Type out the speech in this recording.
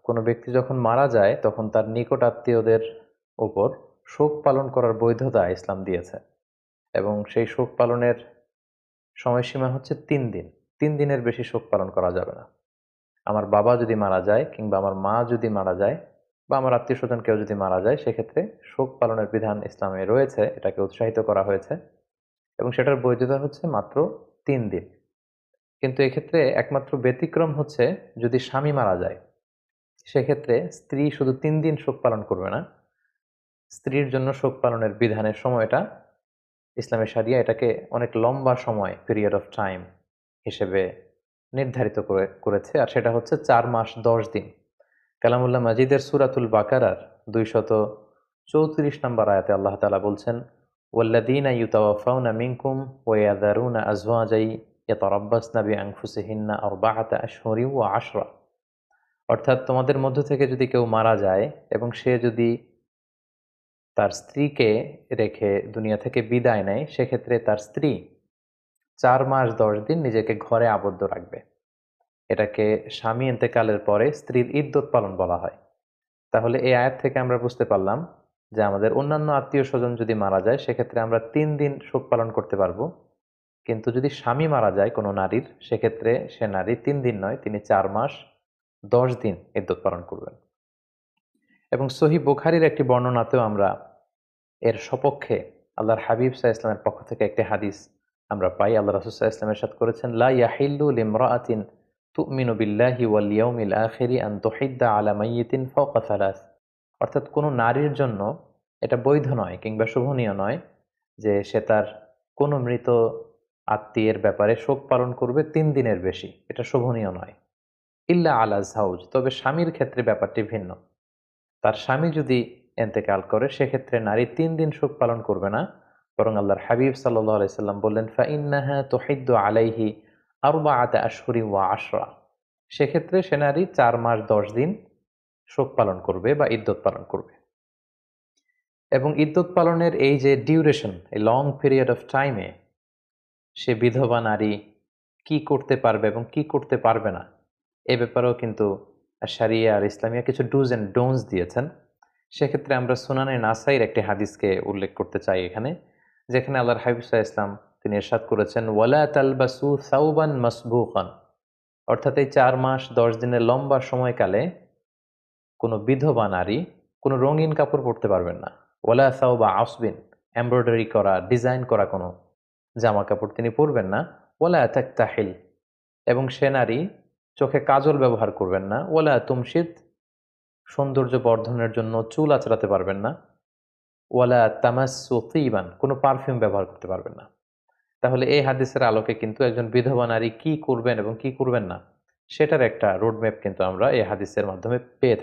কোনো ব্যক্তি যখন মারা যায় তখন তার নিকট আত্মীয়দের উপর শোক পালন করার বৈধতা ইসলাম দিয়েছে, এবং সেই শোক পালনের সময়সীমা হচ্ছে 3 দিন। 3 দিনের বেশি শোক পালন করা যাবে না। আমার বাবা যদি মারা যায় কিংবা আমার মা যদি মারা যায় বা আমার আত্মীয় স্বজন কেউ যদি মারা যায়, সেক্ষেত্রে শোক পালনের বিধান ইসলামে রয়েছে, এটাকে উৎসাহিত করা হয়েছে, এবং সেটার বৈধতা হচ্ছে মাত্র 3 দিন। কিন্তু এক্ষেত্রে একমাত্র ব্যতিক্রম হচ্ছে যদি স্বামী মারা যায়, সেক্ষেত্রে স্ত্রী শুধু 3 দিন শোক পালন করবে না। স্ত্রীর জন্য শোক পালনের বিধানের সময়টা ইসলামের শরিয়া এটাকে অনেক লম্বা সময়, পিরিয়ড অফ টাইম হিসেবে নির্ধারিত করেছে, আর সেটা হচ্ছে 4 মাস 10 দিন। কালামুল্লাহ মাজিদের সূরাতুল বাকারার 234 নম্বর আয়াতে আল্লাহ তাআলা বলছেন, ওয়াল্লাযীনা ইউতাওয়াফাউনা মিনকুম ওয়া ইয়াযারুনা আযওয়াজান ইয়াতারাব্বাসনা বিআনফুসিহিন্না আরবাআতা আশহুরিন ওয়া আশরা। অর্থাৎ তোমাদের মধ্য থেকে যদি কেউ মারা যায় এবং সে যদি তার স্ত্রীকে রেখে দুনিয়া থেকে বিদায় নেয়, সেক্ষেত্রে তার স্ত্রী 4 মাস 10 দিন নিজেকে ঘরে আবদ্ধ রাখবে। এটাকে স্বামী ইন্তেকালের পরে স্ত্রীর ইদ্যত পালন বলা হয়। তাহলে এই আয়াত থেকে আমরা বুঝতে পারলাম যে আমাদের অন্যান্য আত্মীয় স্বজন যদি মারা যায়, সেক্ষেত্রে আমরা 3 দিন শোক পালন করতে পারবো। কিন্তু যদি স্বামী মারা যায় কোনো নারীর, সেক্ষেত্রে সে নারী 3 দিন নয়, তিনি 4 মাস 10 দিন ইদ্যত পালন করবেন। এবং সহিহ বুখারীর একটি বর্ণনাতেও আমরা এর সপক্ষে আল্লাহর হাবিব সাল্লাল্লাহু আলাইহি ওয়াসাল্লামের পক্ষ থেকে একটি হাদিস আমরা পাই। আল্লাহ রাসূল সাল্লাল্লাহু আলাইহি ওয়াসাল্লাম ইরশাদ করেছেন, লা ইয়াহিল্লু লিমরাআতিন তুমিনু বিল্লাহি ওয়াল ইয়াউমিল আখিরি আন তুহিদ্দা আলা মাইয়িতিন ফাওকা সালাস। অর্থাৎ কোনো নারীর জন্য এটা বৈধ নয় কিংবা শোভনীয় নয় যে সে তার কোনো মৃত আত্মীয়ের ব্যাপারে শোক পালন করবে 3 দিনের বেশি। এটা শোভনীয় নয়। ইল্লা আলা যাওজ, তবে স্বামীর ক্ষেত্রে ব্যাপারটি ভিন্ন। তার স্বামী যদি এন্তেকাল করে, সেক্ষেত্রে নারী 3 দিন শোক পালন করবে না, বরং আল্লাহর হাবিব সাল্লাল্লাহু আলাইহি সাল্লাম বললেন, ফাইন্নাহা তুহিদ্দু আলাইহি আরবাআতা আশহুরি ওয়া আশরা। সেক্ষেত্রে সে নারী 4 মাস 10 দিন শোক পালন করবে বা ইদ্যত পালন করবে। এবং ইদ্যত পালনের এই যে ডিউরেশন, এই লং পিরিয়ড অফ টাইমে সে বিধবা নারী কি করতে পারবে এবং কি করতে পারবে না, এ ব্যাপারেও কিন্তু শারিয়া আর ইসলামিয়া কিছু ডুজ অ্যান্ড ডোন্টস দিয়েছেন। সেক্ষেত্রে আমরা সুনানে নাসাইর একটি হাদিসকে উল্লেখ করতে চাই এখানে, যেখানে আল্লাহর হাবিব সাল্লাল্লাহু আলাইহি ওয়াসাল্লাম তিনি ইরশাদ করেছেন, ওয়ালা তালবাসু সাওবান মাসবুকান। অর্থাৎ এই 4 মাস 10 দিনের লম্বা সময়কালে কোনো বিধবা নারী কোনো রঙিন কাপড় পরতে পারবেন না। ওয়ালা সাওবা আসবিন, এমব্রয়ডারি করা, ডিজাইন করা কোনো জামা কাপড় তিনি পরবেন না। ওয়ালা তাকতাহিল, এবং সে নারী চোখে কাজল ব্যবহার করবেন না। ওয়ালা তুমশিত, সৌন্দর্য বর্ধনের জন্য চুল আঁচড়াতে পারবেন না। ওয়ালা তামাসসু তিবান, কোনো পারফিউম ব্যবহার করতে পারবেন না। তাহলে এই হাদিসের আলোকে কিন্তু একজন বিধবা নারী কি করবেন এবং কি করবেন না, সেটার একটা রোডম্যাপ কিন্তু আমরা এই হাদিসের মাধ্যমে পেয়ে